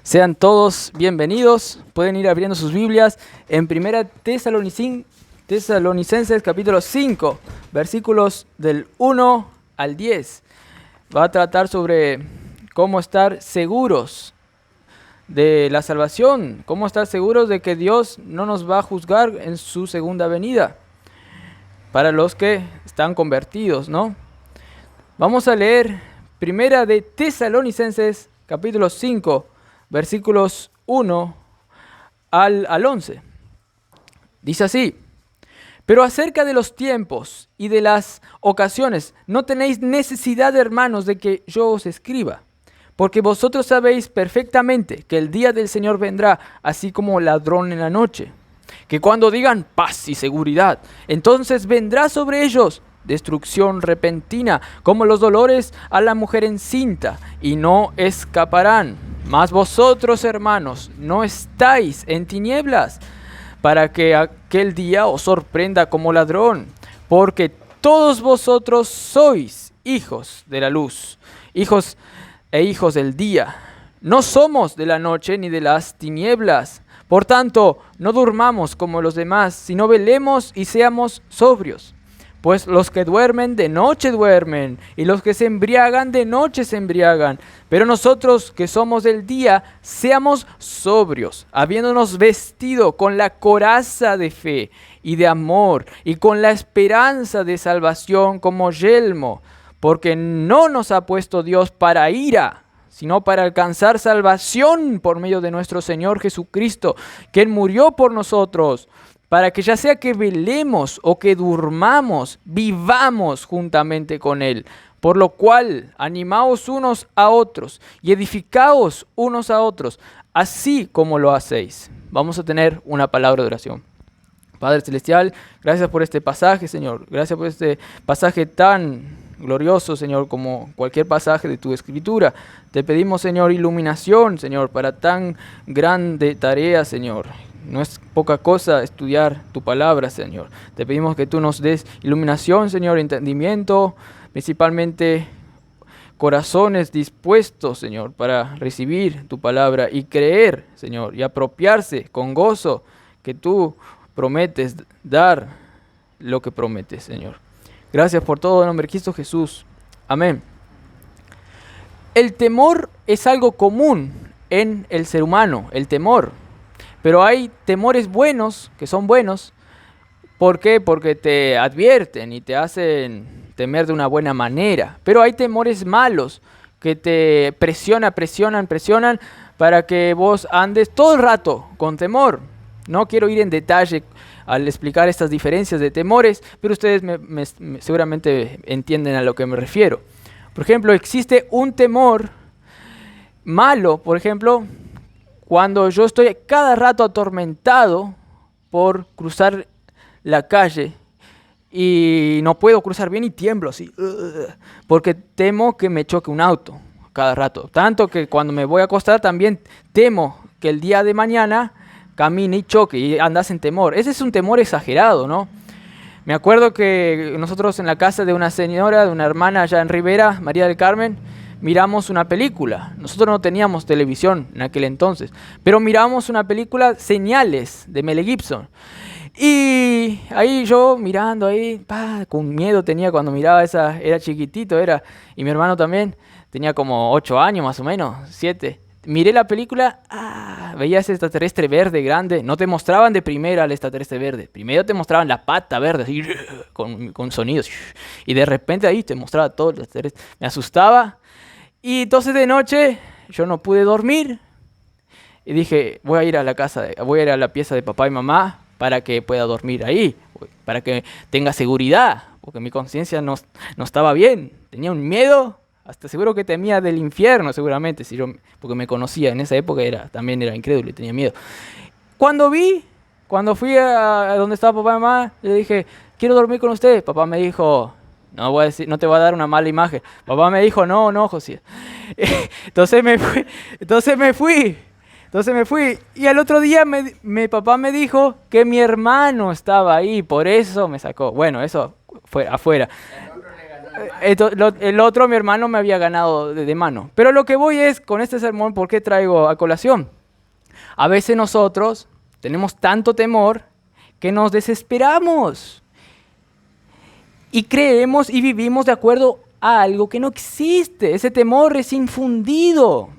Sean todos bienvenidos. Pueden ir abriendo sus Biblias en 1 Tesalonicenses capítulo 5, versículos del 1 al 10. Va a tratar sobre cómo estar seguros de la salvación, cómo estar seguros de que Dios no nos va a juzgar en su segunda venida, para los que están convertidos, ¿no? Vamos a leer 1 de Tesalonicenses capítulo 5, versículos 1 al 11. Dice así: pero acerca de los tiempos y de las ocasiones, no tenéis necesidad, hermanos, de que yo os escriba, porque vosotros sabéis perfectamente que el día del Señor vendrá así como ladrón en la noche, que cuando digan paz y seguridad, entonces vendrá sobre ellos destrucción repentina, como los dolores a la mujer encinta, y no escaparán. Mas vosotros, hermanos, no estáis en tinieblas, para que aquel día os sorprenda como ladrón, porque todos vosotros sois hijos de la luz, hijos del día. No somos de la noche ni de las tinieblas. Por tanto, no durmamos como los demás, sino velemos y seamos sobrios. Pues los que duermen de noche duermen, y los que se embriagan de noche se embriagan. Pero nosotros que somos del día, seamos sobrios, habiéndonos vestido con la coraza de fe y de amor, y con la esperanza de salvación como yelmo. Porque no nos ha puesto Dios para ira, sino para alcanzar salvación por medio de nuestro Señor Jesucristo, quien murió por nosotros, para que ya sea que velemos o que durmamos, vivamos juntamente con Él. Por lo cual, animaos unos a otros y edificaos unos a otros, así como lo hacéis. Vamos a tener una palabra de oración. Padre Celestial, gracias por este pasaje, Señor. Gracias por este pasaje tan glorioso, Señor, como cualquier pasaje de tu Escritura. Te pedimos, Señor, iluminación, Señor, para tan grande tarea, Señor. No es poca cosa estudiar tu palabra, Señor. Te pedimos que tú nos des iluminación, Señor, entendimiento, principalmente corazones dispuestos, Señor, para recibir tu palabra y creer, Señor, y apropiarse con gozo que tú prometes dar lo que prometes, Señor. Gracias por todo en nombre de Cristo Jesús. Amén. El temor es algo común en el ser humano, el temor. Pero hay temores buenos, que son buenos. ¿Por qué? Porque te advierten y te hacen temer de una buena manera. Pero hay temores malos, que te presionan para que vos andes todo el rato con temor. No quiero ir en detalle al explicar estas diferencias de temores, pero ustedes seguramente entienden a lo que me refiero. Por ejemplo, existe un temor malo, por ejemplo, cuando yo estoy cada rato atormentado por cruzar la calle y no puedo cruzar bien y tiemblo así, porque temo que me choque un auto cada rato. Tanto que cuando me voy a acostar también temo que el día de mañana camine y choque y andas en temor. Ese es un temor exagerado, ¿no? Me acuerdo que nosotros en la casa de una señora, de una hermana allá en Rivera, María del Carmen, miramos una película. Nosotros no teníamos televisión en aquel entonces, pero miramos una película, Señales, de Mel Gibson. Y ahí yo mirando ahí, con miedo tenía cuando miraba esa, era chiquitito, y mi hermano también, tenía como 8 años más o menos, 7. Miré la película, veía ese extraterrestre verde grande. No te mostraban de primera al extraterrestre verde. Primero te mostraban la pata verde, así, con sonidos. Y de repente ahí te mostraba todo el extraterrestre. Me asustaba. Y entonces de noche yo no pude dormir. Y dije, voy a ir a la pieza de papá y mamá para que pueda dormir ahí. Para que tenga seguridad. Porque mi conciencia no estaba bien. Tenía un miedo. Hasta seguro que temía del infierno, seguramente, porque me conocía. En esa época también era incrédulo y tenía miedo. Cuando fui a donde estaba papá y mamá, le dije, quiero dormir con ustedes. Papá me dijo, no te voy a dar una mala imagen. Papá me dijo, no, José. Entonces me fui. Y al otro día mi papá me dijo que mi hermano estaba ahí, por eso me sacó. Bueno, eso fue afuera. El otro, mi hermano, me había ganado de mano. Pero lo que voy es, con este sermón, ¿por qué traigo a colación? A veces nosotros tenemos tanto temor que nos desesperamos y creemos y vivimos de acuerdo a algo que no existe. Ese temor es infundido.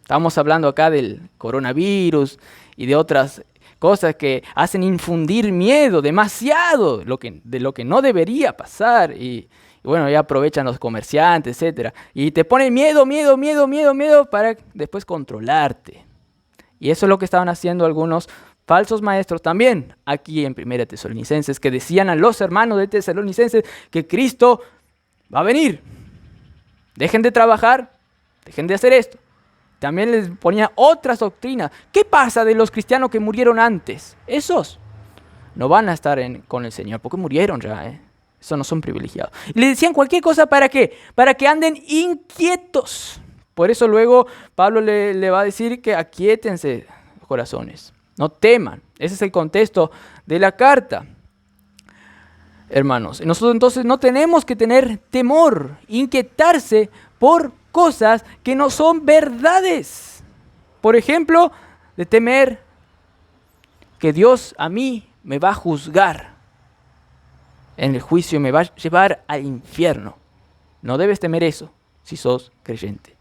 Estamos hablando acá del coronavirus y de otras cosas que hacen infundir miedo demasiado, de lo que no debería pasar. Y bueno, ya aprovechan los comerciantes, etcétera. Y te ponen miedo para después controlarte. Y eso es lo que estaban haciendo algunos falsos maestros también aquí en 1 Tesalonicenses, que decían a los hermanos de Tesalonicenses que Cristo va a venir. Dejen de trabajar, dejen de hacer esto. También les ponía otras doctrinas. ¿Qué pasa de los cristianos que murieron antes? Esos no van a estar con el Señor porque murieron ya. Esos no son privilegiados. Y le decían cualquier cosa, ¿para qué? Para que anden inquietos. Por eso luego Pablo le va a decir que aquíétense los corazones. No teman. Ese es el contexto de la carta. Hermanos, nosotros entonces no tenemos que tener temor, inquietarse por cosas que no son verdades. Por ejemplo, de temer que Dios a mí me va a juzgar en el juicio, me va a llevar al infierno. No debes temer eso si sos creyente.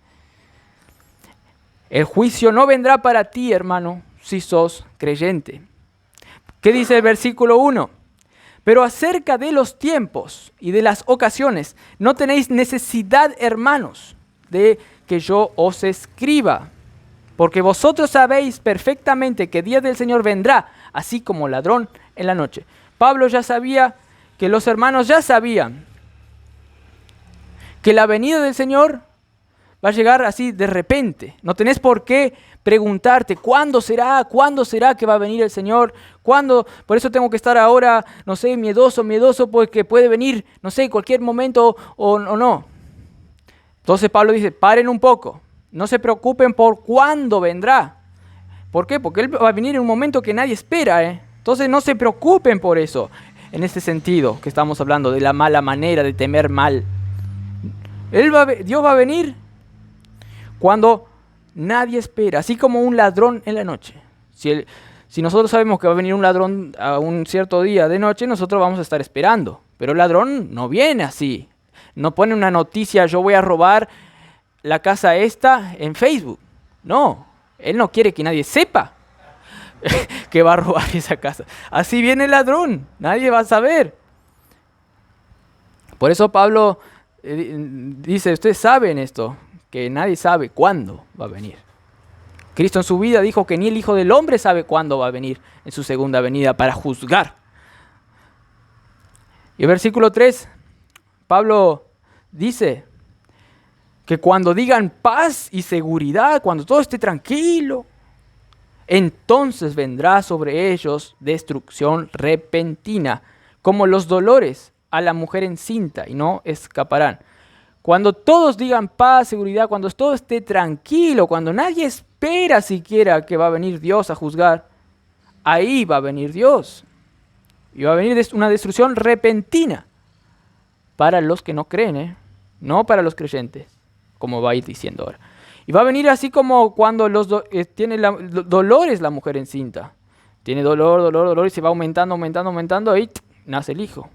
El juicio no vendrá para ti, hermano, si sos creyente. ¿Qué dice el versículo 1? Pero acerca de los tiempos y de las ocasiones, no tenéis necesidad, hermanos, de que yo os escriba, porque vosotros sabéis perfectamente que día del Señor vendrá, así como ladrón en la noche. Pablo ya sabía, que los hermanos ya sabían, que la venida del Señor va a llegar así de repente. No tenés por qué preguntarte ¿cuándo será que va a venir el Señor? ¿Cuándo? Por eso tengo que estar ahora, no sé, miedoso, porque puede venir, no sé, cualquier momento o no. Entonces Pablo dice, paren un poco, no se preocupen por cuándo vendrá. ¿Por qué? Porque Él va a venir en un momento que nadie espera. Entonces no se preocupen por eso, en este sentido que estamos hablando, de la mala manera, de temer mal. Dios va a venir cuando nadie espera, así como un ladrón en la noche. Si nosotros sabemos que va a venir un ladrón a un cierto día de noche, nosotros vamos a estar esperando. Pero el ladrón no viene así. No pone una noticia, yo voy a robar la casa esta en Facebook. No, él no quiere que nadie sepa que va a robar esa casa. Así viene el ladrón, nadie va a saber. Por eso Pablo dice, ustedes saben esto, que nadie sabe cuándo va a venir. Cristo en su vida dijo que ni el Hijo del Hombre sabe cuándo va a venir en su segunda venida para juzgar. Y el versículo 3, Pablo dice que cuando digan paz y seguridad, cuando todo esté tranquilo, entonces vendrá sobre ellos destrucción repentina, como los dolores a la mujer encinta, y no escaparán. Cuando todos digan paz, seguridad, cuando todo esté tranquilo, cuando nadie espera siquiera que va a venir Dios a juzgar, ahí va a venir Dios. Y va a venir una destrucción repentina para los que no creen, no para los creyentes, como va a ir diciendo ahora. Y va a venir así como cuando tiene dolores la mujer encinta. Tiene dolor y se va aumentando, ahí nace el hijo.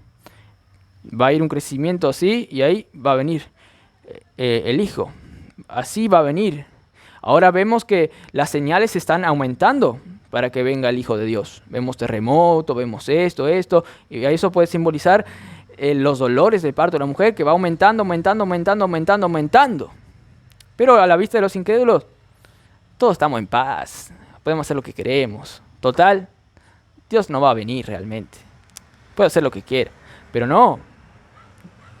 Va a ir un crecimiento así y ahí va a venir el hijo. Así va a venir. Ahora vemos que las señales están aumentando para que venga el Hijo de Dios. Vemos terremoto, vemos esto, y eso puede simbolizar los dolores del parto de la mujer, que va aumentando. Pero a la vista de los incrédulos, todos estamos en paz, podemos hacer lo que queremos. Total, Dios no va a venir realmente. Puede hacer lo que quiera, pero no.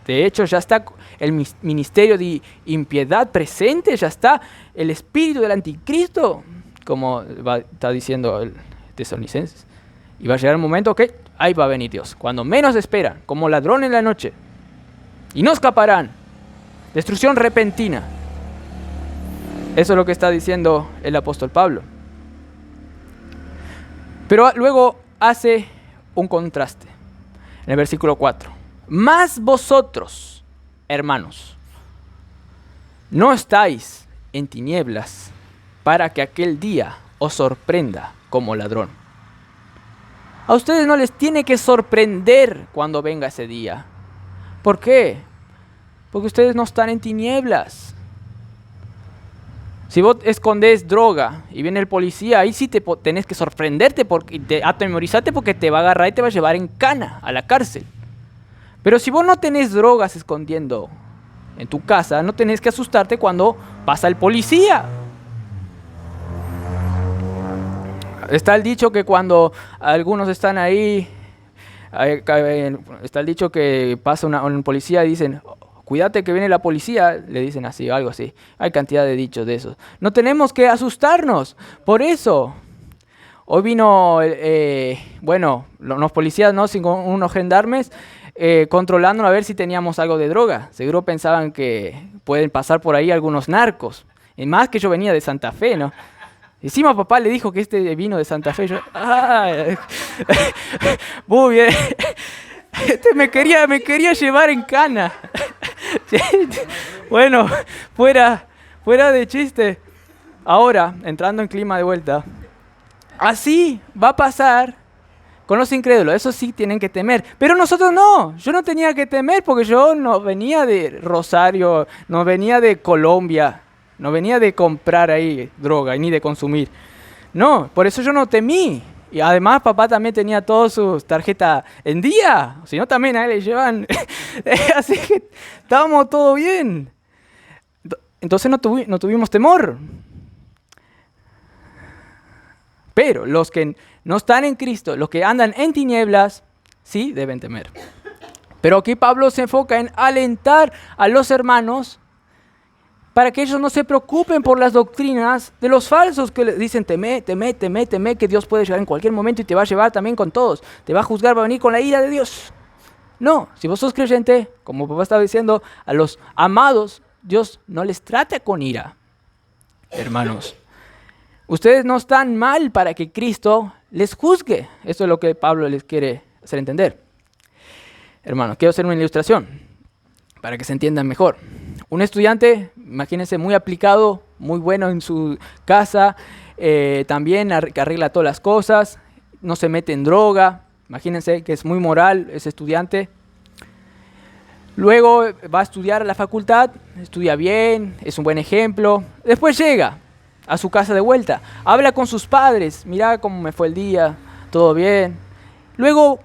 De hecho, ya está el ministerio de impiedad presente, ya está el espíritu del anticristo, como está diciendo el Tesalonicenses. Y va a llegar un momento que ahí va a venir Dios, cuando menos esperan, como ladrón en la noche. Y no escaparán. Destrucción repentina. Eso es lo que está diciendo el apóstol Pablo. Pero luego hace un contraste en el versículo 4. Mas vosotros, hermanos, no estáis en tinieblas para que aquel día os sorprenda como ladrón. A ustedes no les tiene que sorprender cuando venga ese día. ¿Por qué? Porque ustedes no están en tinieblas. Si vos escondes droga y viene el policía, ahí sí tenés que sorprenderte, atemorizarte, porque te va a agarrar y te va a llevar en cana a la cárcel. Pero si vos no tenés drogas escondiendo en tu casa, no tenés que asustarte cuando pasa el policía. Está el dicho que cuando algunos están ahí, está el dicho que pasa un policía y dicen, cuídate que viene la policía, le dicen así, algo así. Hay cantidad de dichos de esos. No tenemos que asustarnos, por eso. Hoy vino, los policías, ¿no? Sin unos gendarmes, controlando a ver si teníamos algo de droga. Seguro pensaban que pueden pasar por ahí algunos narcos. Y más que yo venía de Santa Fe, ¿no? Encima papá le dijo que este vino de Santa Fe. Yo, muy bien. Me quería llevar en cana. Bueno, fuera de chiste. Ahora, entrando en clima de vuelta. Así va a pasar con los incrédulos. Eso sí tienen que temer. Pero nosotros no. Yo no tenía que temer porque yo no venía de Rosario, no venía de Colombia, no venía de comprar ahí droga ni de consumir. No, por eso yo no temí. Y además papá también tenía todas sus tarjetas en día. Si no, también a él le llevan. Así que estábamos todo bien. Entonces no tuvimos temor. Pero los que no están en Cristo, los que andan en tinieblas, sí deben temer. Pero aquí Pablo se enfoca en alentar a los hermanos para que ellos no se preocupen por las doctrinas de los falsos que les dicen teme, que Dios puede llegar en cualquier momento y te va a llevar también con todos. Te va a juzgar, va a venir con la ira de Dios. No, si vos sos creyente, como papá estaba diciendo, a los amados, Dios no les trata con ira. Hermanos, ustedes no están mal para que Cristo les juzgue. Eso es lo que Pablo les quiere hacer entender. Hermanos, quiero hacer una ilustración para que se entiendan mejor. Un estudiante, imagínense, muy aplicado, muy bueno en su casa, también arregla todas las cosas, no se mete en droga, imagínense que es muy moral ese estudiante. Luego va a estudiar a la facultad, estudia bien, es un buen ejemplo. Después llega a su casa de vuelta, habla con sus padres, mira cómo me fue el día, todo bien. Luego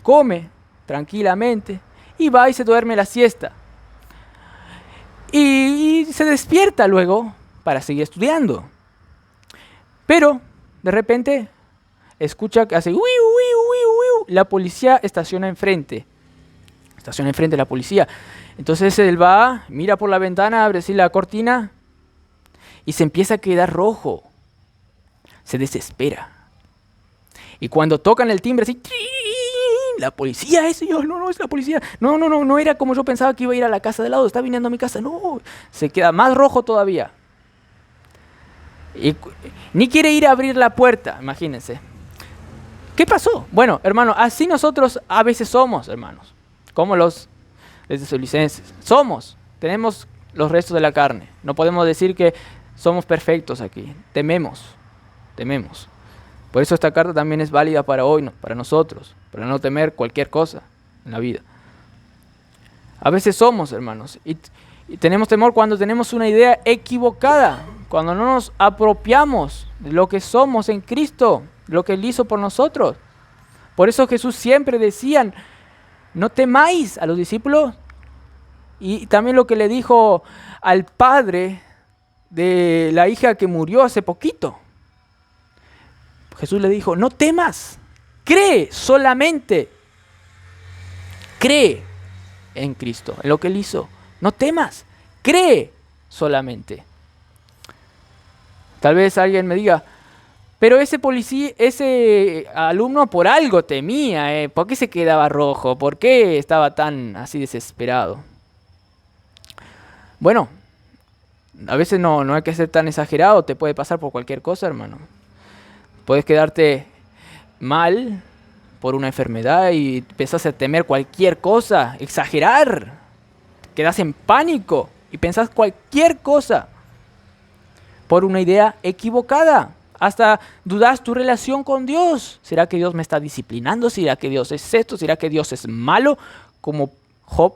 come tranquilamente y va y se duerme la siesta. Y se despierta luego para seguir estudiando. Pero de repente escucha que hace uiu, uiu, uiu. La policía estaciona enfrente. La policía. Entonces él va, mira por la ventana, abre así la cortina y se empieza a quedar rojo. Se desespera. Y cuando tocan el timbre así, la policía, señor, no, es la policía. No era como yo pensaba que iba a ir a la casa de al lado, está viniendo a mi casa. No, se queda más rojo todavía. Y ni quiere ir a abrir la puerta, imagínense. ¿Qué pasó? Bueno, hermano, así nosotros a veces somos, hermanos. Como los desolicenses. Tenemos los restos de la carne. No podemos decir que somos perfectos aquí. Tememos. Por eso esta carta también es válida para hoy, ¿no? Para nosotros, para no temer cualquier cosa en la vida. A veces somos, hermanos, y tenemos temor cuando tenemos una idea equivocada, cuando no nos apropiamos de lo que somos en Cristo, lo que Él hizo por nosotros. Por eso Jesús siempre decía, no temáis a los discípulos, y también lo que le dijo al padre de la hija que murió hace poquito. Jesús le dijo, no temas, cree solamente. Cree en Cristo, en lo que Él hizo. No temas, cree solamente. Tal vez alguien me diga, pero ese alumno por algo temía, ¿por qué se quedaba rojo? ¿Por qué estaba tan así desesperado? Bueno, a veces no hay que ser tan exagerado, te puede pasar por cualquier cosa, hermano. Puedes quedarte mal por una enfermedad y empezás a temer cualquier cosa, exagerar, quedás en pánico y pensás cualquier cosa por una idea equivocada. Hasta dudas tu relación con Dios. ¿Será que Dios me está disciplinando? ¿Será que Dios es esto? ¿Será que Dios es malo? Como Job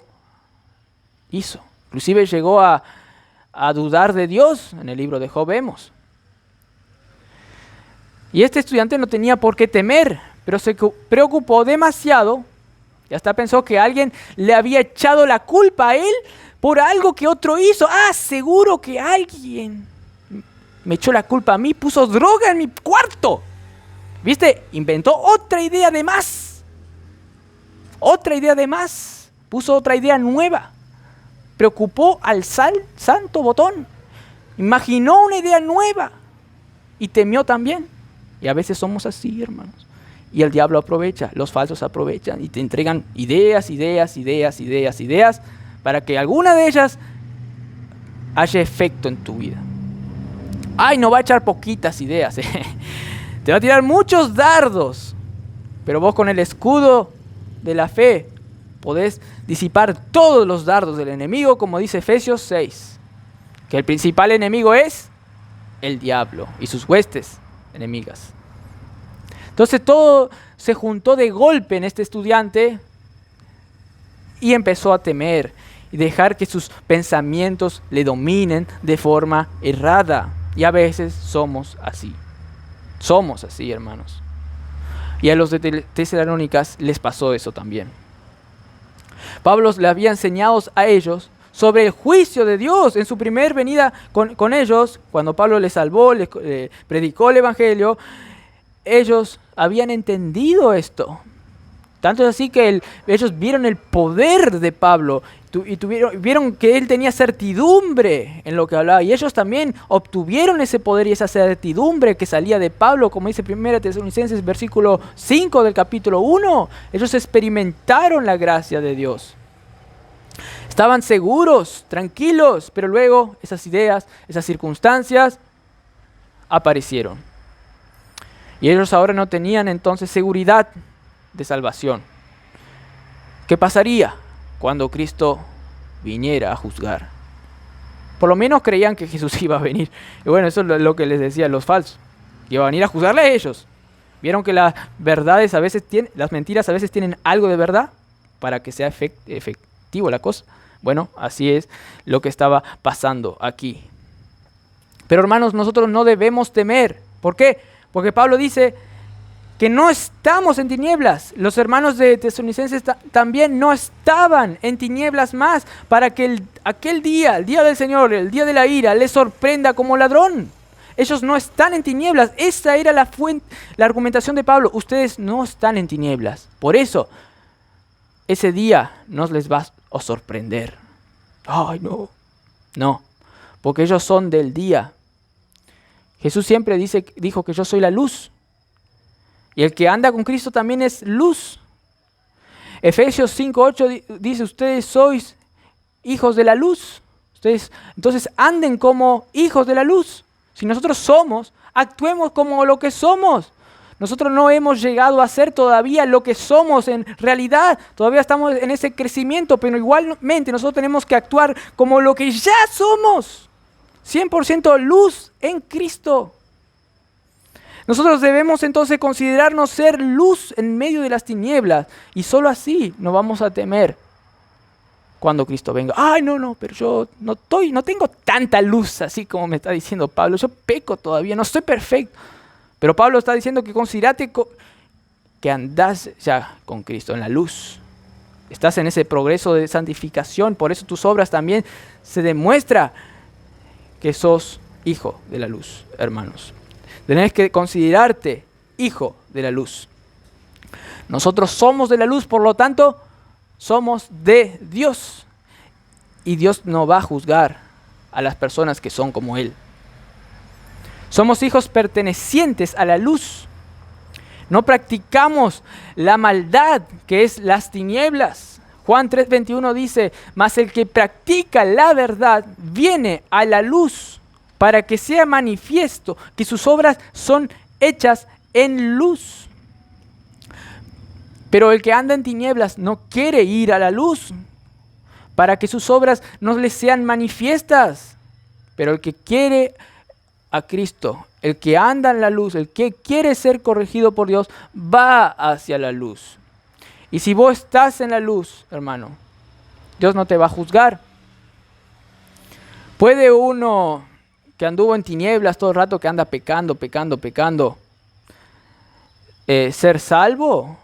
hizo. Inclusive llegó a dudar de Dios. En el libro de Job vemos. Y este estudiante no tenía por qué temer, pero se preocupó demasiado y hasta pensó que alguien le había echado la culpa a él por algo que otro hizo. Seguro que alguien me echó la culpa a mí, puso droga en mi cuarto. ¿Viste? Inventó otra idea de más. Otra idea de más. Puso otra idea nueva. Preocupó al santo botón. Imaginó una idea nueva. Y temió también. Y a veces somos así, hermanos. Y el diablo aprovecha, los falsos aprovechan y te entregan ideas para que alguna de ellas haya efecto en tu vida. No va a echar poquitas ideas. Te va a tirar muchos dardos. Pero vos con el escudo de la fe podés disipar todos los dardos del enemigo, como dice Efesios 6. Que el principal enemigo es el diablo y sus huestes enemigas. Entonces todo se juntó de golpe en este estudiante y empezó a temer y dejar que sus pensamientos le dominen de forma errada. Y a veces somos así. Somos así, hermanos. Y a los de Tesalónicas les pasó eso también. Pablo le había enseñado a ellos sobre el juicio de Dios en su primer venida con ellos. Cuando Pablo les salvó, les predicó el evangelio, ellos habían entendido esto. Tanto es así que ellos vieron el poder de Pablo y vieron que él tenía certidumbre en lo que hablaba. Y ellos también obtuvieron ese poder y esa certidumbre que salía de Pablo, como dice 1 Tesalonicenses, versículo 5 del capítulo 1. Ellos experimentaron la gracia de Dios. Estaban seguros, tranquilos, pero luego esas ideas, esas circunstancias aparecieron. Y ellos ahora no tenían entonces seguridad de salvación. ¿Qué pasaría cuando Cristo viniera a juzgar? Por lo menos creían que Jesús iba a venir. Y bueno, eso es lo que les decía los falsos. Que iba a venir a juzgarle a ellos. Vieron que las verdades a veces tienen, las mentiras a veces tienen algo de verdad para que sea efectivo la cosa. Bueno, así es lo que estaba pasando aquí. Pero hermanos, nosotros no debemos temer. ¿Por qué? Porque Pablo dice que no estamos en tinieblas. Los hermanos de Tesalonicenses también no estaban en tinieblas más para que aquel día, el día del Señor, el día de la ira, les sorprenda como ladrón. Ellos no están en tinieblas. Esa era la argumentación de Pablo. Ustedes no están en tinieblas. Por eso, ese día no les va a sorprender. No, porque ellos son del día. Jesús siempre dijo que yo soy la luz. Y el que anda con Cristo también es luz. Efesios 5:8 dice, ustedes sois hijos de la luz. Ustedes entonces anden como hijos de la luz. Si nosotros somos, actuemos como lo que somos. Nosotros no hemos llegado a ser todavía lo que somos en realidad. Todavía estamos en ese crecimiento, pero igualmente nosotros tenemos que actuar como lo que ya somos. 100% luz en Cristo. Nosotros debemos entonces considerarnos ser luz en medio de las tinieblas y solo así no vamos a temer cuando Cristo venga. Pero yo no tengo tanta luz así como me está diciendo Pablo. Yo peco todavía, no estoy perfecto. Pero Pablo está diciendo que considerate que andás ya con Cristo en la luz. Estás en ese progreso de santificación, por eso tus obras también se demuestra que sos hijo de la luz, hermanos. Tenés que considerarte hijo de la luz. Nosotros somos de la luz, por lo tanto, somos de Dios. Y Dios no va a juzgar a las personas que son como Él. Somos hijos pertenecientes a la luz. No practicamos la maldad que es las tinieblas. Juan 3:21 dice, mas el que practica la verdad viene a la luz para que sea manifiesto que sus obras son hechas en luz. Pero el que anda en tinieblas no quiere ir a la luz, para que sus obras no les sean manifiestas. Pero el que quiere a Cristo, el que anda en la luz, el que quiere ser corregido por Dios, va hacia la luz. Y si vos estás en la luz, hermano, Dios no te va a juzgar. ¿Puede uno que anduvo en tinieblas todo el rato, que anda pecando, ser salvo?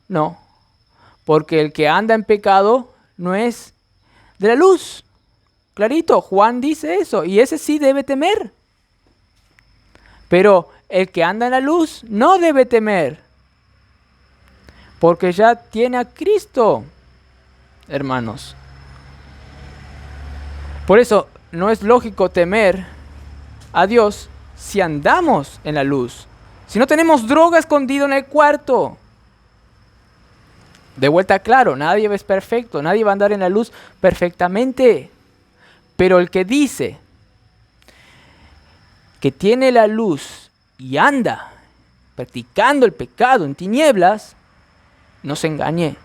No, porque el que anda en pecado no es de la luz. Clarito, Juan dice eso, y ese sí debe temer. Pero el que anda en la luz no debe temer, porque ya tiene a Cristo, hermanos. Por eso no es lógico temer a Dios si andamos en la luz, si no tenemos droga escondida en el cuarto. De vuelta, claro, nadie es perfecto, nadie va a andar en la luz perfectamente. Pero el que dice que tiene la luz y anda practicando el pecado en tinieblas, no se engañe.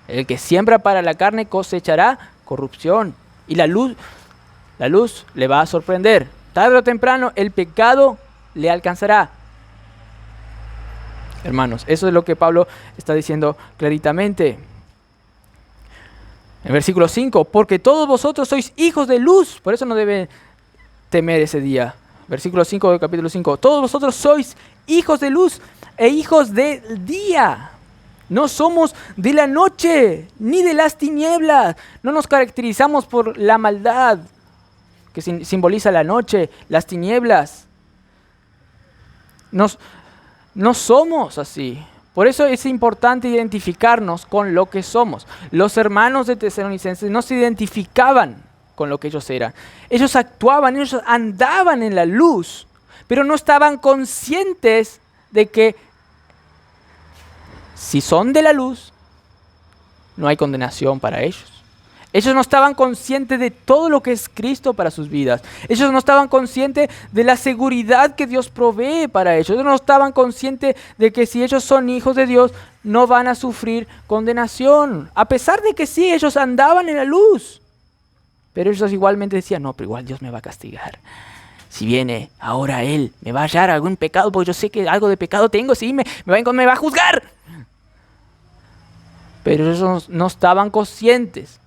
El que siembra para la carne cosechará corrupción. Y la luz le va a sorprender. Tarde o temprano el pecado le alcanzará. Hermanos, eso es lo que Pablo está diciendo claritamente. En versículo 5, porque todos vosotros sois hijos de luz, por eso no deben temer ese día. Versículo 5 del capítulo 5, todos vosotros sois hijos de luz e hijos del día. No somos de la noche ni de las tinieblas. No nos caracterizamos por la maldad que simboliza la noche, las tinieblas. No somos así. Por eso es importante identificarnos con lo que somos. Los hermanos de Tesalonicenses no se identificaban con lo que ellos eran. Ellos actuaban, ellos andaban en la luz, pero no estaban conscientes de que si son de la luz, no hay condenación para ellos. Ellos no estaban conscientes de todo lo que es Cristo para sus vidas. Ellos no estaban conscientes de la seguridad que Dios provee para ellos. Ellos no estaban conscientes de que si ellos son hijos de Dios, no van a sufrir condenación. A pesar de que sí, ellos andaban en la luz. Pero ellos igualmente decían, no, pero igual Dios me va a castigar. Si viene ahora Él, me va a hallar algún pecado, porque yo sé que algo de pecado tengo, sí, me va a juzgar. Pero ellos no estaban conscientes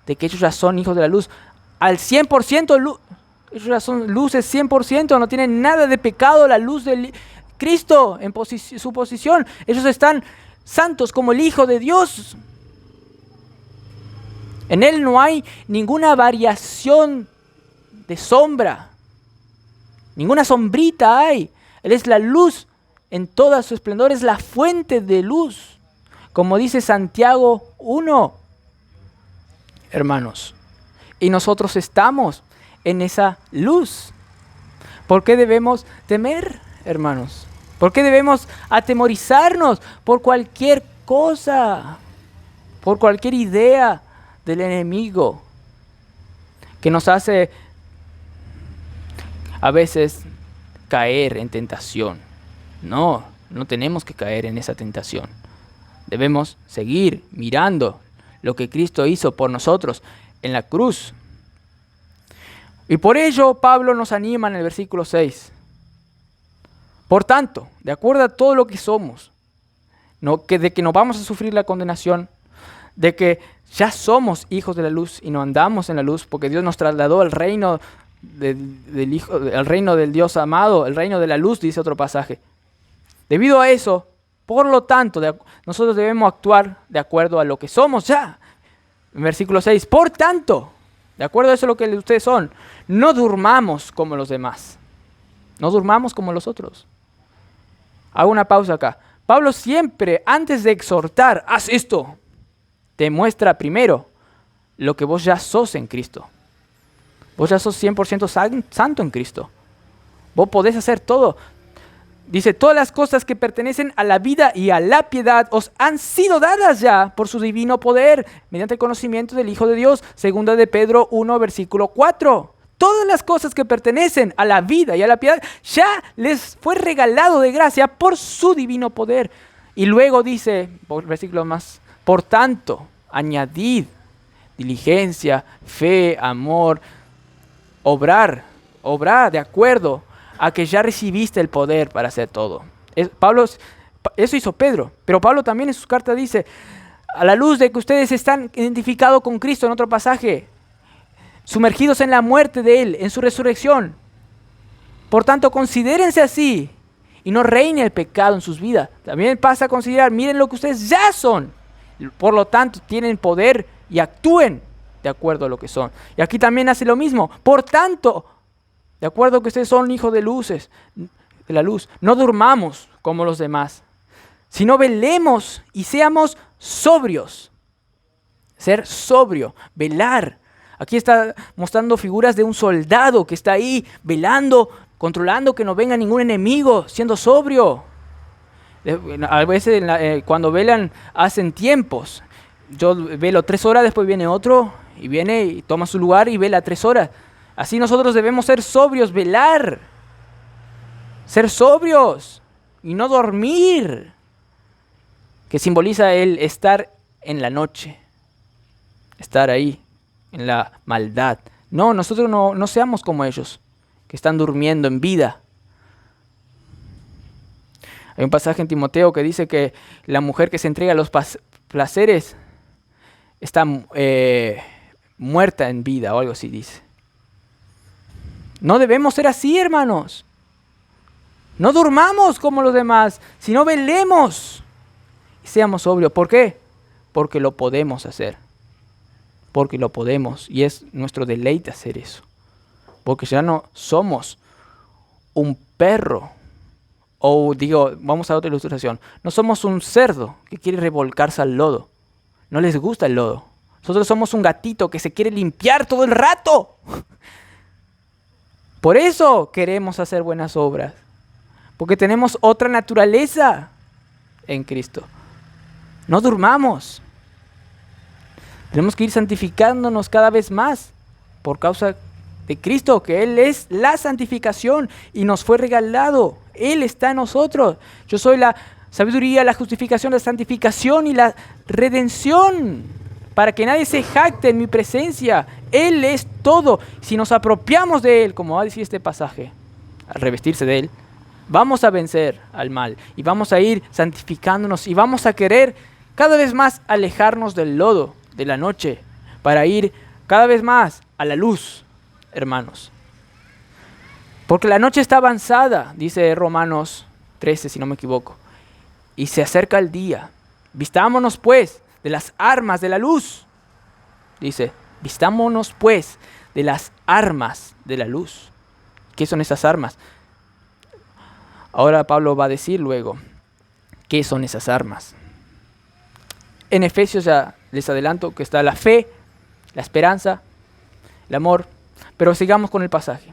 de que ellos ya son hijos de la luz. Al 100%, ellos ya son luces 100%, no tienen nada de pecado, la luz de Cristo en su posición. Ellos están santos como el Hijo de Dios. En Él no hay ninguna variación de sombra, ninguna sombrita hay. Él es la luz en toda su esplendor, es la fuente de luz. Como dice Santiago 1, hermanos, y nosotros estamos en esa luz. ¿Por qué debemos temer, hermanos? ¿Por qué debemos atemorizarnos por cualquier cosa, por cualquier idea del enemigo que nos hace a veces caer en tentación? No tenemos que caer en esa tentación. Debemos seguir mirando lo que Cristo hizo por nosotros en la cruz. Y por ello Pablo nos anima en el versículo 6. Por tanto, de acuerdo a todo lo que somos, de que no vamos a sufrir la condenación, de que ya somos hijos de la luz y no andamos en la luz, porque Dios nos trasladó al reino del Hijo, al reino del Dios amado, el reino de la luz, dice otro pasaje. Debido a eso, por lo tanto, nosotros debemos actuar de acuerdo a lo que somos ya. En versículo 6, por tanto, de acuerdo a eso lo que ustedes son, no durmamos como los demás. No durmamos como los otros. Hago una pausa acá. Pablo siempre, antes de exhortar, haz esto, te muestra primero lo que vos ya sos en Cristo. Vos ya sos 100% santo en Cristo. Vos podés hacer todo. Dice, todas las cosas que pertenecen a la vida y a la piedad os han sido dadas ya por su divino poder, mediante el conocimiento del Hijo de Dios. Segunda de Pedro 1, versículo 4. Todas las cosas que pertenecen a la vida y a la piedad ya les fue regalado de gracia por su divino poder. Y luego dice, por versículo más, por tanto, añadid diligencia, fe, amor, obrar de acuerdo a que ya recibiste el poder para hacer todo. Eso hizo Pedro, pero Pablo también en sus cartas dice, a la luz de que ustedes están identificados con Cristo en otro pasaje, sumergidos en la muerte de Él, en su resurrección. Por tanto, considérense así y no reine el pecado en sus vidas. También pasa a considerar, miren lo que ustedes ya son. Por lo tanto, tienen poder y actúen de acuerdo a lo que son. Y aquí también hace lo mismo. Por tanto, de acuerdo a que ustedes son hijos de la luz, no durmamos como los demás, sino velemos y seamos sobrios. Ser sobrio, velar. Aquí está mostrando figuras de un soldado que está ahí velando, controlando que no venga ningún enemigo, siendo sobrio. A veces cuando velan hacen tiempos. Yo velo 3 horas, después viene otro y viene y toma su lugar y vela 3 horas. Así nosotros debemos ser sobrios, velar. Ser sobrios y no dormir. Que simboliza el estar en la noche. Estar ahí, en la maldad. No, nosotros no seamos como ellos, que están durmiendo en vida. Hay un pasaje en Timoteo que dice que la mujer que se entrega a los placeres está muerta en vida o algo así dice. No debemos ser así, hermanos. No durmamos como los demás, sino velemos y seamos sobrios. ¿Por qué? Porque lo podemos hacer. Porque lo podemos y es nuestro deleite hacer eso. Porque ya no somos un perro. O vamos a otra ilustración. No somos un cerdo que quiere revolcarse al lodo. No les gusta el lodo. Nosotros somos un gatito que se quiere limpiar todo el rato. Por eso queremos hacer buenas obras. Porque tenemos otra naturaleza en Cristo. No durmamos. Tenemos que ir santificándonos cada vez más por causa de Cristo, que Él es la santificación y nos fue regalado. Él está en nosotros. Yo soy la sabiduría, la justificación, la santificación y la redención. Para que nadie se jacte en mi presencia. Él es todo. Si nos apropiamos de Él, como va a decir este pasaje, al revestirse de Él, vamos a vencer al mal y vamos a ir santificándonos y vamos a querer cada vez más alejarnos del lodo de la noche para ir cada vez más a la luz, hermanos. Porque la noche está avanzada, dice Romanos 13, si no me equivoco, y se acerca el día. Vistámonos pues de las armas de la luz. Dice, vistámonos pues de las armas de la luz. ¿Qué son esas armas? Ahora Pablo va a decir luego, ¿qué son esas armas? En Efesios ya les adelanto que está la fe, la esperanza, el amor, pero sigamos con el pasaje.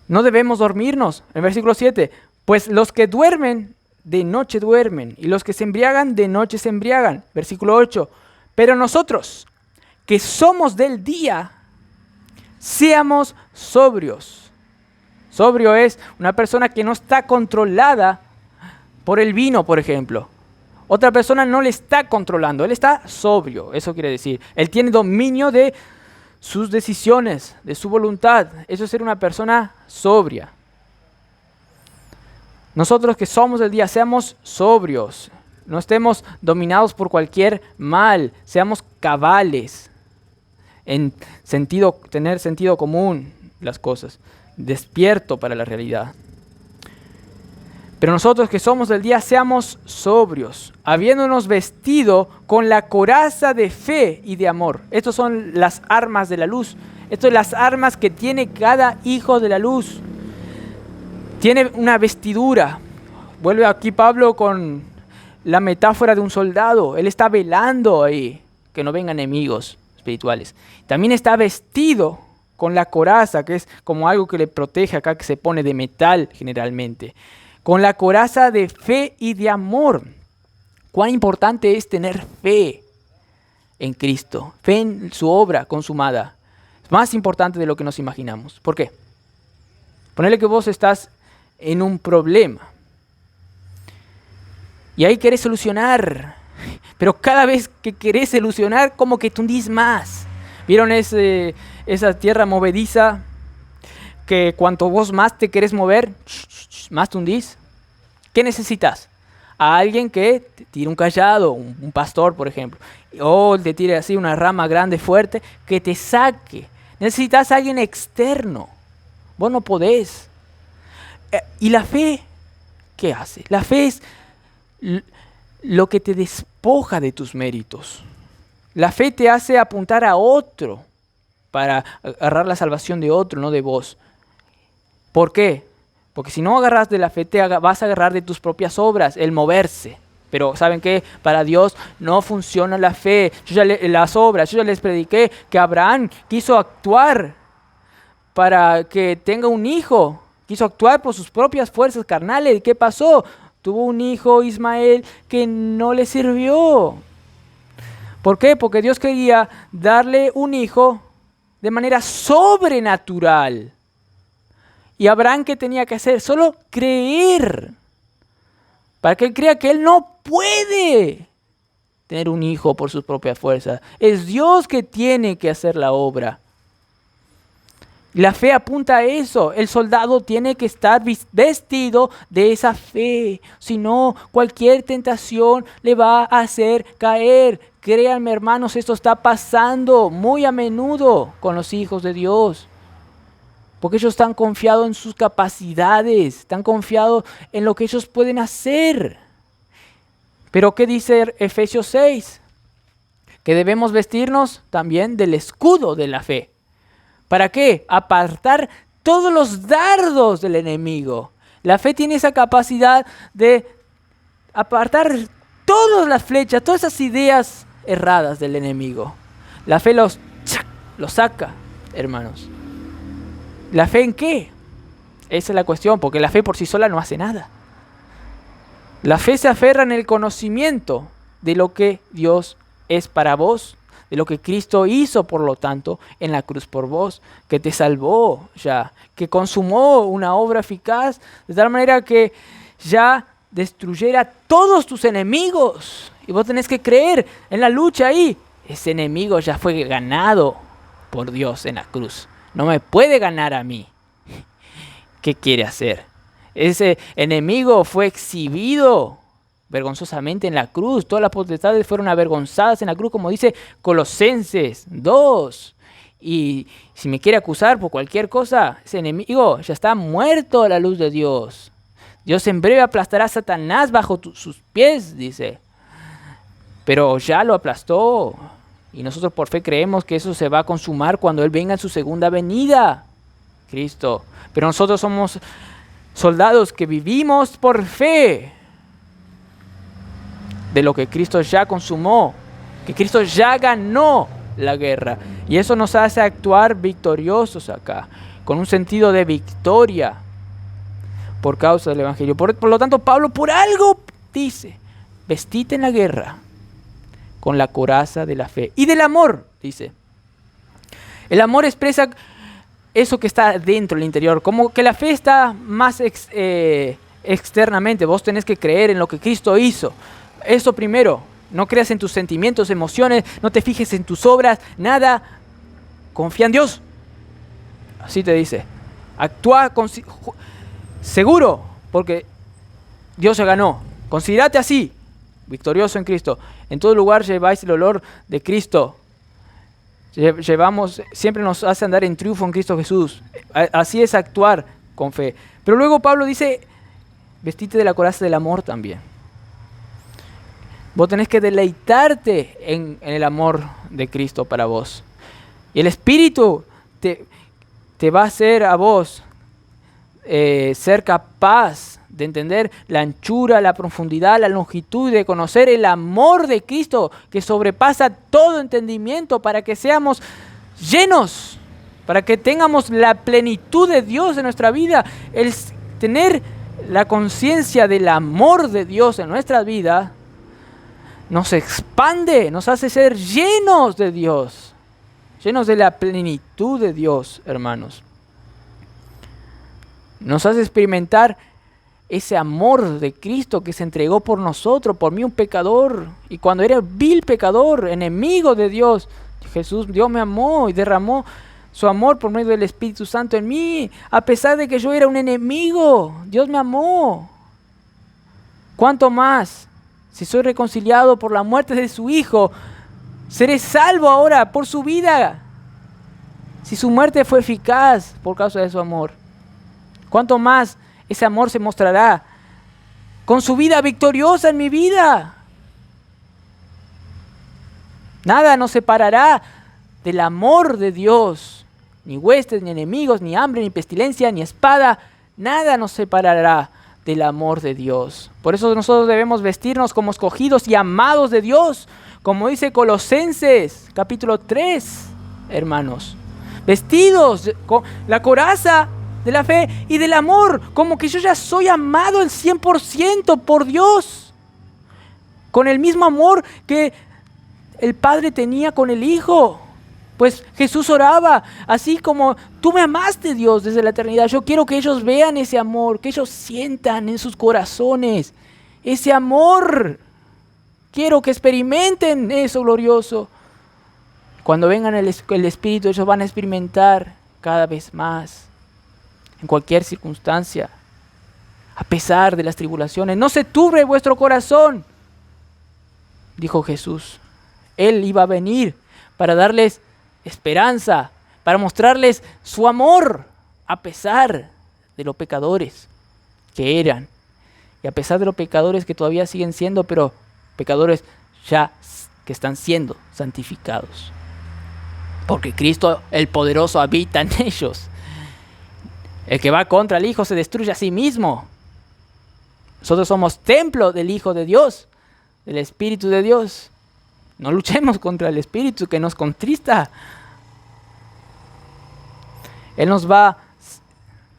No debemos dormirnos. En versículo 7, pues los que duermen, de noche duermen, y los que se embriagan, de noche se embriagan. Versículo 8, pero nosotros, que somos del día, seamos sobrios. Sobrio es una persona que no está controlada por el vino, por ejemplo. Otra persona no le está controlando, él está sobrio, eso quiere decir. Él tiene dominio de sus decisiones, de su voluntad. Eso es ser una persona sobria. Nosotros que somos del día, seamos sobrios. No estemos dominados por cualquier mal. Seamos cabales. Tener sentido común las cosas. Despierto para la realidad. Pero nosotros que somos del día, seamos sobrios, habiéndonos vestido con la coraza de fe y de amor. Estas son las armas de la luz. Estas son las armas que tiene cada hijo de la luz. Tiene una vestidura. Vuelve aquí Pablo con la metáfora de un soldado. Él está velando ahí, que no vengan enemigos espirituales. También está vestido con la coraza, que es como algo que le protege acá, que se pone de metal generalmente. Con la coraza de fe y de amor. Cuán importante es tener fe en Cristo, fe en su obra consumada. Es más importante de lo que nos imaginamos. ¿Por qué? Ponele que vos estás en un problema Y ahí querés solucionar. Pero cada vez que querés solucionar, como que te hundís más. ¿Vieron esa tierra movediza? Que cuanto vos más te querés mover, más te hundís. ¿Qué necesitas? A alguien que te tire un cayado, un pastor, por ejemplo. O te tire así una rama grande, fuerte, que te saque. Necesitas a alguien externo. Vos no podés. ¿Y la fe qué hace? La fe es lo que te despoja de tus méritos. La fe te hace apuntar a otro para agarrar la salvación de otro, no de vos. ¿Por qué? Porque si no agarras de la fe, vas a agarrar de tus propias obras, el moverse. Pero ¿saben qué? Para Dios no funciona la fe. Las obras, yo ya les prediqué que Abraham quiso actuar para que tenga un hijo. Quiso actuar por sus propias fuerzas carnales. ¿Y qué pasó? Tuvo un hijo, Ismael, que no le sirvió. ¿Por qué? Porque Dios quería darle un hijo de manera sobrenatural. ¿Y Abraham qué tenía que hacer? Solo creer. Para que él crea que él no puede tener un hijo por sus propias fuerzas. Es Dios que tiene que hacer la obra. La fe apunta a eso. El soldado tiene que estar vestido de esa fe. Si no, cualquier tentación le va a hacer caer. Créanme, hermanos, esto está pasando muy a menudo con los hijos de Dios. Porque ellos están confiados en sus capacidades, están confiados en lo que ellos pueden hacer. Pero ¿qué dice Efesios 6? Que debemos vestirnos también del escudo de la fe. ¿Para qué? Apartar todos los dardos del enemigo. La fe tiene esa capacidad de apartar todas las flechas, todas esas ideas erradas del enemigo. La fe los saca, hermanos. ¿La fe en qué? Esa es la cuestión, porque la fe por sí sola no hace nada. La fe se aferra en el conocimiento de lo que Dios es para vos, de lo que Cristo hizo, por lo tanto, en la cruz por vos, que te salvó ya, que consumó una obra eficaz, de tal manera que ya destruyera todos tus enemigos. Y vos tenés que creer en la lucha ahí. Ese enemigo ya fue ganado por Dios en la cruz. No me puede ganar a mí. ¿Qué quiere hacer? Ese enemigo fue exhibido vergonzosamente en la cruz. Todas las potestades fueron avergonzadas en la cruz, como dice Colosenses 2. Y si me quiere acusar por cualquier cosa, ese enemigo ya está muerto a la luz de Dios. Dios en breve aplastará a Satanás bajo sus pies, dice. Pero ya lo aplastó. Y nosotros por fe creemos que eso se va a consumar cuando Él venga en su segunda venida, Cristo. Pero nosotros somos soldados que vivimos por fe de lo que Cristo ya consumó, que Cristo ya ganó la guerra. Y eso nos hace actuar victoriosos acá, con un sentido de victoria por causa del Evangelio. Por lo tanto, Pablo por algo dice, vestite en la guerra con la coraza de la fe y del amor, dice. El amor expresa eso que está dentro, el interior, como que la fe está más externamente. Vos tenés que creer en lo que Cristo hizo. Eso primero. No creas en tus sentimientos, emociones, no te fijes en tus obras, nada. Confía en Dios. Así te dice. Actúa seguro, porque Dios se ganó. Considérate así, victorioso en Cristo. En todo lugar lleváis el olor de Cristo. Siempre nos hace andar en triunfo en Cristo Jesús. Así es actuar con fe. Pero luego Pablo dice, vestite de la coraza del amor también. Vos tenés que deleitarte en el amor de Cristo para vos. Y el Espíritu te va a hacer a vos ser capaz de entender la anchura, la profundidad, la longitud, de conocer el amor de Cristo que sobrepasa todo entendimiento, para que seamos llenos, para que tengamos la plenitud de Dios en nuestra vida. El tener la conciencia del amor de Dios en nuestra vida nos expande, nos hace ser llenos de Dios, llenos de la plenitud de Dios, hermanos. Nos hace experimentar ese amor de Cristo que se entregó por nosotros, por mí un pecador. Y cuando era vil pecador, enemigo de Dios, Dios me amó y derramó su amor por medio del Espíritu Santo en mí. A pesar de que yo era un enemigo, Dios me amó. ¿Cuánto más? Si soy reconciliado por la muerte de su Hijo, seré salvo ahora por su vida. Si su muerte fue eficaz por causa de su amor, ¿cuánto más ese amor se mostrará con su vida victoriosa en mi vida? Nada nos separará del amor de Dios. Ni huestes, ni enemigos, ni hambre, ni pestilencia, ni espada. Nada nos separará del amor de Dios. Por eso nosotros debemos vestirnos como escogidos y amados de Dios. Como dice Colosenses capítulo 3, hermanos. Vestidos con la coraza de la fe y del amor. Como que yo ya soy amado el 100% por Dios. Con el mismo amor que el Padre tenía con el Hijo. Pues Jesús oraba, así como tú me amaste, Dios, desde la eternidad. Yo quiero que ellos vean ese amor, que ellos sientan en sus corazones ese amor. Quiero que experimenten eso glorioso. Cuando vengan el Espíritu, ellos van a experimentar cada vez más, en cualquier circunstancia, a pesar de las tribulaciones. No se turbe vuestro corazón, dijo Jesús. Él iba a venir para darles esperanza, para mostrarles su amor, a pesar de los pecadores que eran, y a pesar de los pecadores que todavía siguen siendo, pero pecadores ya que están siendo santificados. Porque Cristo, el poderoso, habita en ellos. El que va contra el Hijo se destruye a sí mismo. Nosotros somos templo del Hijo de Dios, del Espíritu de Dios. No luchemos contra el Espíritu que nos contrista. Él nos va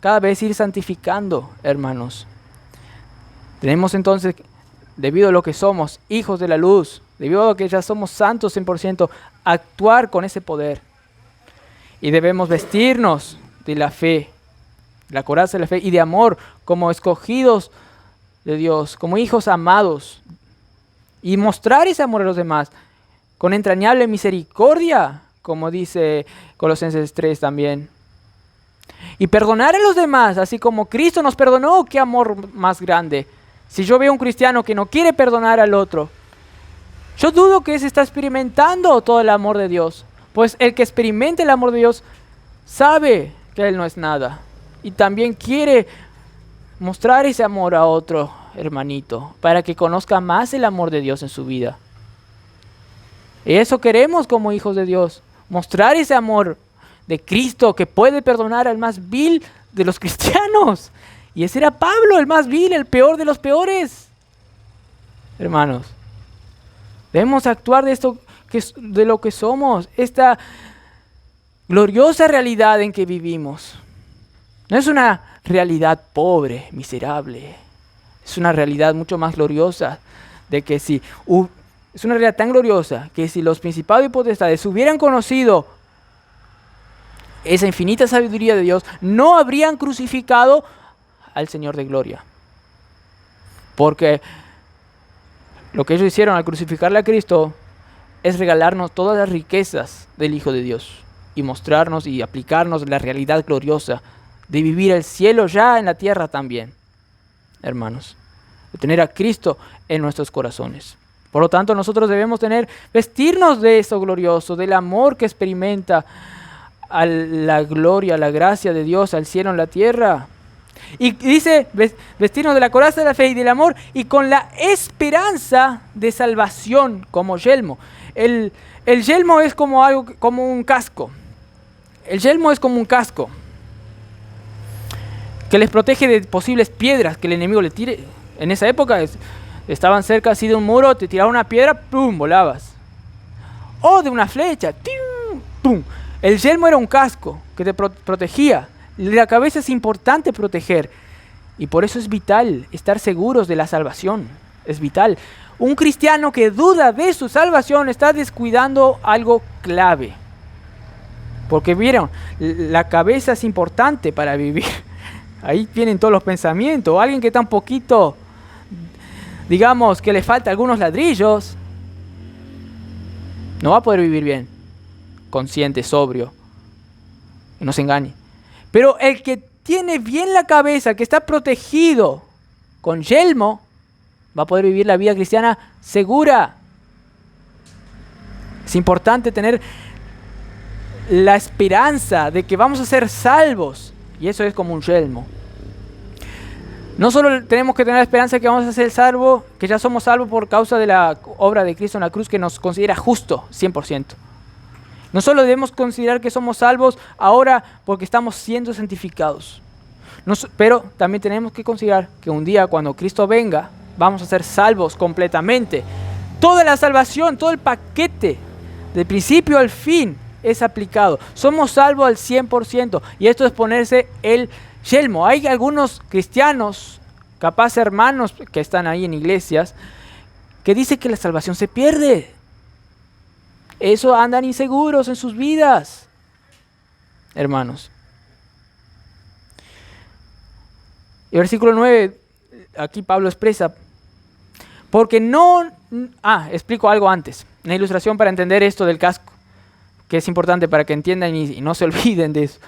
cada vez ir santificando, hermanos. Tenemos entonces, debido a lo que somos hijos de la luz, debido a lo que ya somos santos 100%, actuar con ese poder. Y debemos vestirnos de la fe, la coraza de la fe y de amor, como escogidos de Dios, como hijos amados. Y mostrar ese amor a los demás con entrañable misericordia, como dice Colosenses 3 también. Y perdonar a los demás, así como Cristo nos perdonó. ¡Qué amor más grande! Si yo veo a un cristiano que no quiere perdonar al otro, yo dudo que se está experimentando todo el amor de Dios. Pues el que experimente el amor de Dios sabe que Él no es nada. Y también quiere mostrar ese amor a otro hermanito, para que conozca más el amor de Dios en su vida. Y eso queremos como hijos de Dios, mostrar ese amor de Cristo que puede perdonar al más vil de los cristianos. Y ese era Pablo, el más vil, el peor de los peores. Hermanos, debemos actuar de lo que somos, esta gloriosa realidad en que vivimos. No es una realidad pobre, miserable. Es una realidad mucho más gloriosa, es una realidad tan gloriosa que si los principados y potestades hubieran conocido esa infinita sabiduría de Dios, no habrían crucificado al Señor de gloria. Porque lo que ellos hicieron al crucificarle a Cristo es regalarnos todas las riquezas del Hijo de Dios y mostrarnos y aplicarnos la realidad gloriosa de vivir el cielo ya en la tierra también, hermanos, de tener a Cristo en nuestros corazones. Por lo tanto, nosotros debemos vestirnos de eso glorioso, del amor que experimenta a la gloria, a la gracia de Dios, al cielo en la tierra. Y dice, vestirnos de la coraza de la fe y del amor, y con la esperanza de salvación como yelmo. El yelmo es como un casco. El yelmo es como un casco que les protege de posibles piedras que el enemigo le tire. En esa época estaban cerca así de un muro, te tiraban una piedra, ¡pum!, volabas. O de una flecha, ¡tim!, ¡pum! El yelmo era un casco que te protegía. La cabeza es importante proteger. Y por eso es vital estar seguros de la salvación. Es vital. Un cristiano que duda de su salvación está descuidando algo clave. Porque vieron, la cabeza es importante para vivir. Ahí vienen todos los pensamientos. O alguien que está un poquito, digamos, que le falta algunos ladrillos, no va a poder vivir bien, consciente, sobrio. No se engañe. Pero el que tiene bien la cabeza, que está protegido con yelmo, va a poder vivir la vida cristiana segura. Es importante tener la esperanza de que vamos a ser salvos. Y eso es como un yelmo. No solo tenemos que tener la esperanza de que vamos a ser salvos, que ya somos salvos por causa de la obra de Cristo en la cruz, que nos considera justo 100%. No solo debemos considerar que somos salvos ahora porque estamos siendo santificados. Pero también tenemos que considerar que un día cuando Cristo venga, vamos a ser salvos completamente. Toda la salvación, todo el paquete, del principio al fin, es aplicado. Somos salvos al 100%. Y esto es ponerse el yelmo. Hay algunos cristianos, capaz hermanos que están ahí en iglesias, que dicen que la salvación se pierde. Eso andan inseguros en sus vidas, hermanos. Y el versículo 9, aquí Pablo expresa, porque no... explico algo antes, una ilustración para entender esto del casco, que es importante para que entiendan y no se olviden de eso.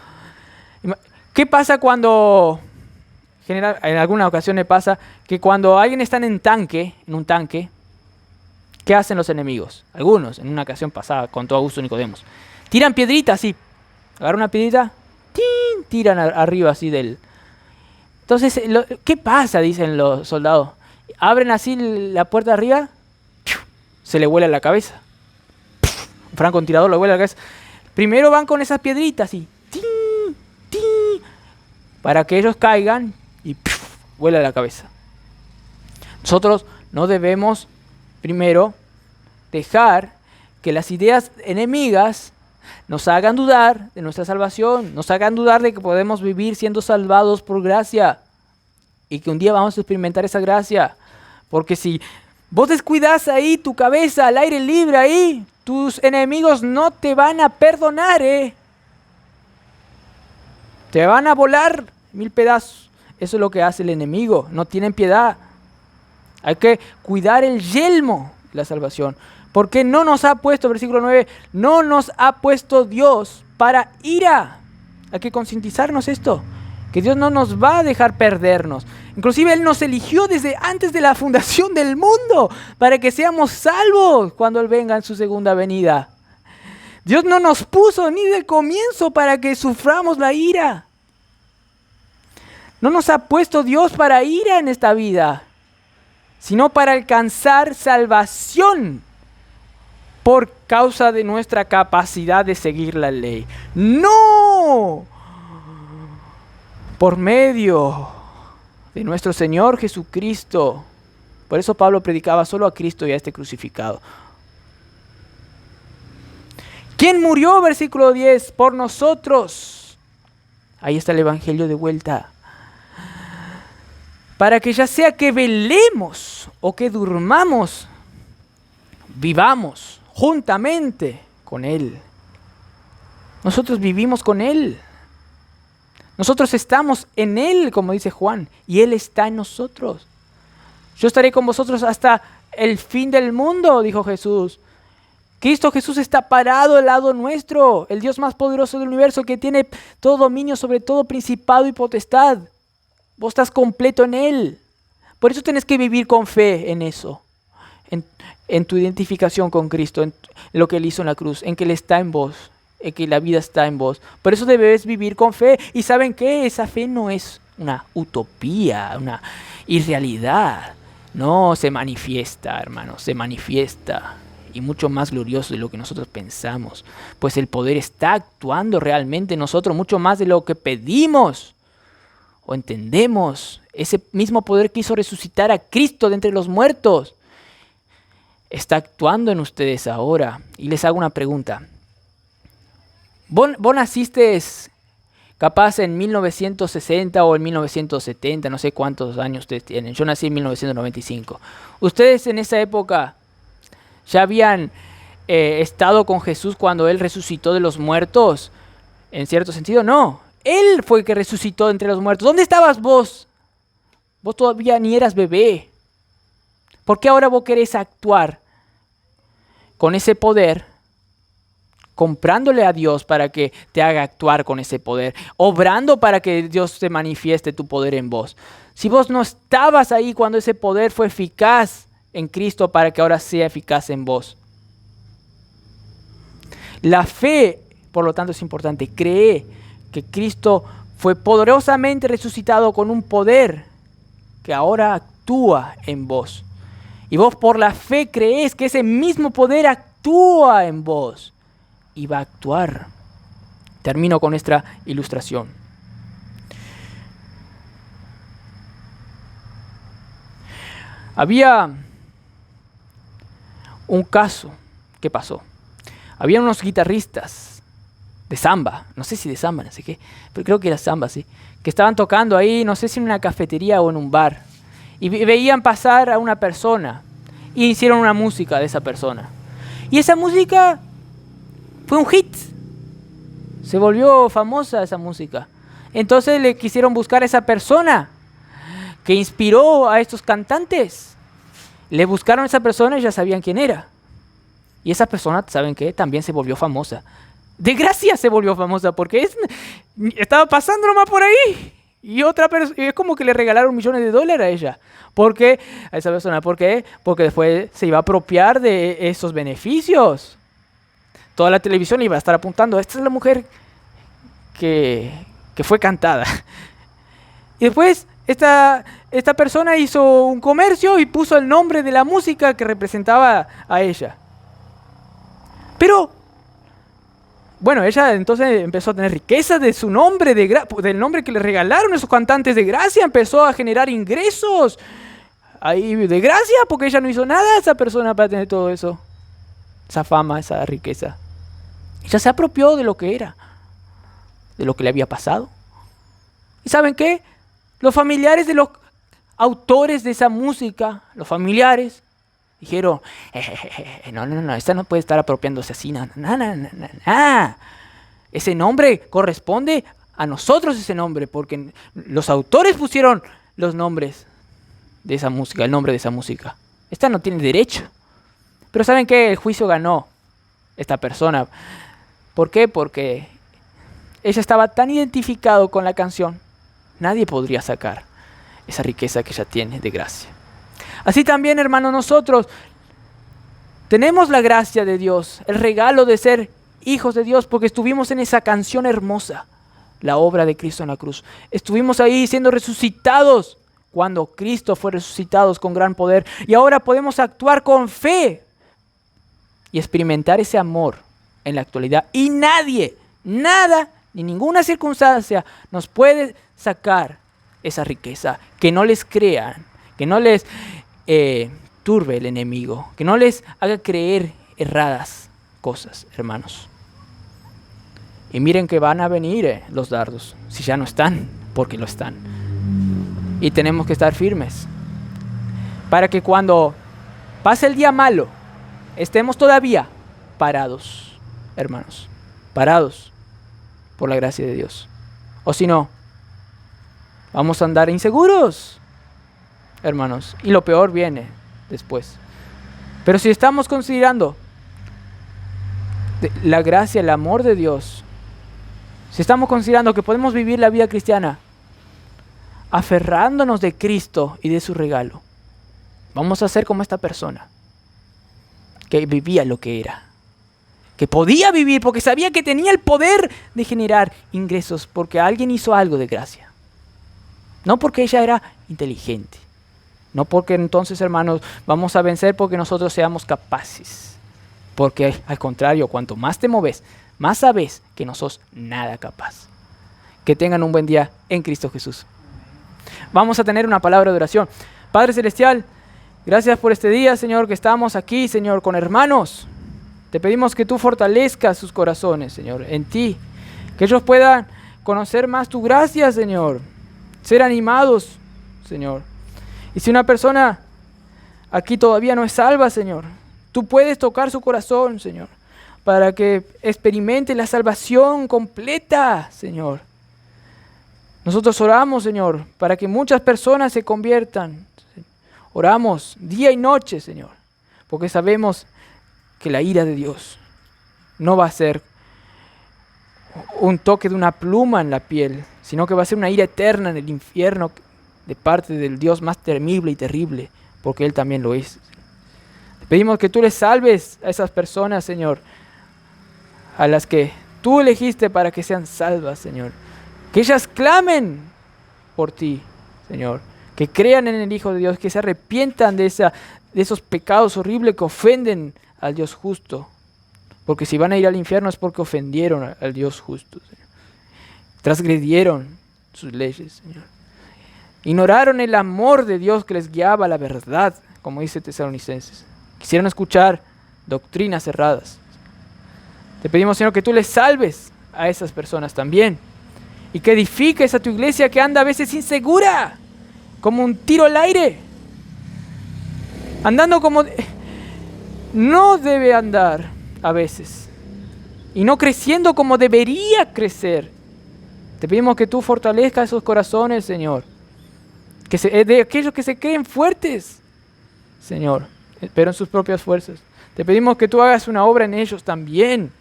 ¿Qué pasa cuando, en algunas ocasiones pasa, que cuando alguien está en un tanque, ¿qué hacen los enemigos? Algunos, en una ocasión pasada, contó Augusto Nicodemos, tiran piedritas así, agarran una piedrita, ¡tin!, tiran arriba así del... Entonces, ¿qué pasa?, dicen los soldados. Abren así la puerta de arriba, se le vuela la cabeza. Un francotirador le vuela la cabeza. Primero van con esas piedritas y ¡tin!, ¡tin!, para que ellos caigan y vuela la cabeza. Nosotros no debemos primero dejar que las ideas enemigas nos hagan dudar de nuestra salvación, nos hagan dudar de que podemos vivir siendo salvados por gracia y que un día vamos a experimentar esa gracia. Porque si vos descuidas ahí tu cabeza al aire libre ahí, tus enemigos no te van a perdonar, te van a volar 1000 pedazos. Eso es lo que hace el enemigo, no tienen piedad. Hay que cuidar el yelmo de la salvación. Porque no nos ha puesto, versículo 9, no nos ha puesto Dios para ira. Hay que concientizarnos esto, que Dios no nos va a dejar perdernos. Inclusive Él nos eligió desde antes de la fundación del mundo para que seamos salvos cuando Él venga en su segunda venida. Dios no nos puso ni de comienzo para que suframos la ira. No nos ha puesto Dios para ira en esta vida, sino para alcanzar salvación por causa de nuestra capacidad de seguir la ley. ¡No! Por medio de nuestro Señor Jesucristo. Por eso Pablo predicaba solo a Cristo y a este crucificado. ¿Quién murió? Versículo 10, por nosotros. Ahí está el Evangelio de vuelta. Para que ya sea que velemos o que durmamos, vivamos juntamente con Él. Nosotros vivimos con Él. Nosotros estamos en Él, como dice Juan, y Él está en nosotros. Yo estaré con vosotros hasta el fin del mundo, dijo Jesús. Cristo Jesús está parado al lado nuestro, el Dios más poderoso del universo, que tiene todo dominio sobre todo principado y potestad. Vos estás completo en Él. Por eso tenés que vivir con fe en eso. En tu identificación con Cristo, en lo que Él hizo en la cruz, en que Él está en vos, en que la vida está en vos. Por eso debes vivir con fe. ¿Y saben qué? Esa fe no es una utopía, una irrealidad. No, se manifiesta, hermanos, se manifiesta. Y mucho más glorioso de lo que nosotros pensamos. Pues el poder está actuando realmente en nosotros, mucho más de lo que pedimos o entendemos. Ese mismo poder que hizo resucitar a Cristo de entre los muertos está actuando en ustedes ahora. Y les hago una pregunta. ¿Vos naciste capaz en 1960 o en 1970? No sé cuántos años ustedes tienen. Yo nací en 1995. ¿Ustedes en esa época ya habían estado con Jesús cuando Él resucitó de los muertos? En cierto sentido, no. Él fue el que resucitó entre los muertos. ¿Dónde estabas vos? Vos todavía ni eras bebé. ¿Por qué ahora vos querés actuar con ese poder, comprándole a Dios para que te haga actuar con ese poder, obrando para que Dios te manifieste tu poder en vos? Si vos no estabas ahí cuando ese poder fue eficaz en Cristo para que ahora sea eficaz en vos. La fe, por lo tanto, es importante. Cree que Cristo fue poderosamente resucitado con un poder que ahora actúa en vos. Y vos por la fe creés que ese mismo poder actúa en vos y va a actuar. Termino con esta ilustración. Había un caso que pasó. Había unos guitarristas de samba, no sé si de samba, no sé qué, pero creo que era samba, sí, que estaban tocando ahí, no sé si en una cafetería o en un bar, y veían pasar a una persona y hicieron una música de esa persona. Y esa música fue un hit, se volvió famosa esa música. Entonces le quisieron buscar a esa persona que inspiró a estos cantantes. Le buscaron a esa persona y ya sabían quién era. Y esa persona, ¿saben qué? También se volvió famosa. De gracia se volvió famosa porque estaba pasando nomás por ahí. Y otra persona, es como que le regalaron millones de dólares a ella. ¿Por qué? A esa persona. ¿Por qué? Porque después se iba a apropiar de esos beneficios. Toda la televisión le iba a estar apuntando. Esta es la mujer que fue cantada. Y después esta persona hizo un comercio y puso el nombre de la música que representaba a ella. Pero, bueno, ella entonces empezó a tener riqueza de su nombre, del nombre que le regalaron esos cantantes de gracia, empezó a generar ingresos ahí de gracia, porque ella no hizo nada esa persona para tener todo eso, esa fama, esa riqueza. Ella se apropió de lo que era, de lo que le había pasado. ¿Y saben qué? Los familiares de los autores de esa música, los familiares, dijeron, no, esta no puede estar apropiándose así, no. Ese nombre corresponde a nosotros, ese nombre, porque los autores pusieron los nombres de esa música, el nombre de esa música. Esta no tiene derecho. Pero ¿saben qué? El juicio ganó esta persona. ¿Por qué? Porque ella estaba tan identificado con la canción, nadie podría sacar esa riqueza que ella tiene de gracia. Así también, hermanos, nosotros tenemos la gracia de Dios, el regalo de ser hijos de Dios, porque estuvimos en esa canción hermosa, la obra de Cristo en la cruz. Estuvimos ahí siendo resucitados cuando Cristo fue resucitado con gran poder. Y ahora podemos actuar con fe y experimentar ese amor en la actualidad. Y nadie, nada, ni ninguna circunstancia nos puede sacar esa riqueza. Que no les crean, que no les turbe el enemigo, que no les haga creer erradas cosas, hermanos. Y miren que van a venir los dardos, si ya no están, porque lo están. Y tenemos que estar firmes, para que cuando pase el día malo, estemos todavía parados, hermanos, parados por la gracia de Dios. O si no, vamos a andar inseguros, hermanos, y lo peor viene después. Pero si estamos considerando la gracia, el amor de Dios, si estamos considerando que podemos vivir la vida cristiana aferrándonos de Cristo y de su regalo, vamos a ser como esta persona que vivía lo que era, que podía vivir porque sabía que tenía el poder de generar ingresos porque alguien hizo algo de gracia. No porque ella era inteligente. No porque entonces, hermanos, vamos a vencer porque nosotros seamos capaces. Porque al contrario, cuanto más te moves, más sabes que no sos nada capaz. Que tengan un buen día en Cristo Jesús. Vamos a tener una palabra de oración. Padre Celestial, gracias por este día, Señor, que estamos aquí, Señor, con hermanos. Te pedimos que tú fortalezcas sus corazones, Señor, en ti. Que ellos puedan conocer más tu gracia, Señor. Ser animados, Señor. Y si una persona aquí todavía no es salva, Señor, tú puedes tocar su corazón, Señor, para que experimente la salvación completa, Señor. Nosotros oramos, Señor, para que muchas personas se conviertan. Oramos día y noche, Señor, porque sabemos que la ira de Dios no va a ser un toque de una pluma en la piel, sino que va a ser una ira eterna en el infierno de parte del Dios más temible y terrible, porque Él también lo es. Te pedimos que tú les salves a esas personas, Señor, a las que tú elegiste para que sean salvas, Señor. Que ellas clamen por ti, Señor. Que crean en el Hijo de Dios, que se arrepientan de esos pecados horribles que ofenden al Dios justo. Porque si van a ir al infierno es porque ofendieron al Dios justo, Señor. Transgredieron sus leyes, Señor. Ignoraron el amor de Dios que les guiaba a la verdad, como dice Tesalonicenses. Quisieron escuchar doctrinas cerradas. Te pedimos, Señor, que tú les salves a esas personas también. Y que edifiques a tu iglesia que anda a veces insegura, como un tiro al aire. Andando como no debe andar a veces. Y no creciendo como debería crecer. Te pedimos que tú fortalezcas esos corazones, Señor. De aquellos que se creen fuertes, Señor, pero en sus propias fuerzas. Te pedimos que tú hagas una obra en ellos también.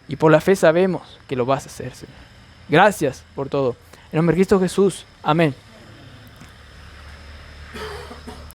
Y por la fe sabemos que lo vas a hacer, Señor. Gracias por todo. En el nombre de Cristo Jesús. Amén.